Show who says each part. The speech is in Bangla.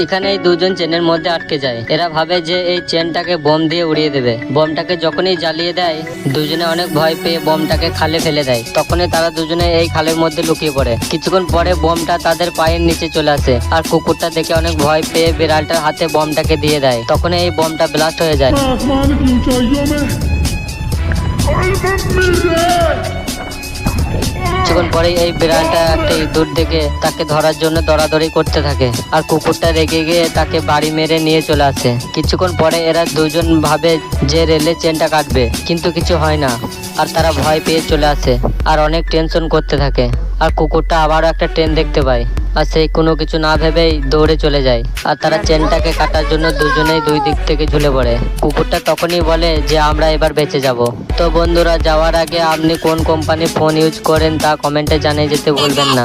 Speaker 1: এখানে এই দুজন চেনের মধ্যে আটকে যায়। এরা ভাবে যে এই চেনটাকে বোম দিয়ে উড়িয়ে দেবে। বোমটাকে যখনই জ্বালিয়ে দেয় দুজনে অনেক ভয় পেয়ে বোমটাকে খালে ফেলে দেয়। তখনই তারা দুজনে এই খালের মধ্যে লুকিয়ে পড়ে। কিছুক্ষণ পরে বোমটা তাদের পায়ের নিচে চলে আসে আর কুকুরটা দেখে অনেক ভয় পেয়ে বিড়ালটার হাতে বোমটাকে দিয়ে দেয়। তখন এই বোমটা ব্লাস্ট হয়ে যায়।
Speaker 2: आसमान की ऊंचाइयों में
Speaker 1: কিছুক্ষণ পরেই এই বিড়ালটা একটা ইঁদুর দেখে তাকে ধরার জন্য দৌড়াদৌড়ি করতে থাকে আর কুকুরটা রেগে গিয়ে তাকে বাড়ি মেরে নিয়ে চলে আসে। কিছুক্ষণ পরে এরা দুজন ভাবে যে রেলের চেনটা কাটবে, কিন্তু কিছু হয় না আর তারা ভয় পেয়ে চলে আসে আর অনেক টেনশন করতে থাকে। আর কুকুরটা আবারও একটা ট্রেন দেখতে পায় আর সেই কোনো কিছু না ভেবেই দৌড়ে চলে যায়। আর তারা চেনটাকে কাটার জন্য দুজনেই দুই দিক থেকে ঝুলে পড়ে। কুকুরটা তখনই বলে যে আমরা এবার বেঁচে যাব। তো বন্ধুরা, যাওয়ার আগে আপনি কোন কোম্পানির ফোন ইউজ করেন তা কমেন্টে জানিয়ে যেতে ভুলবেন না।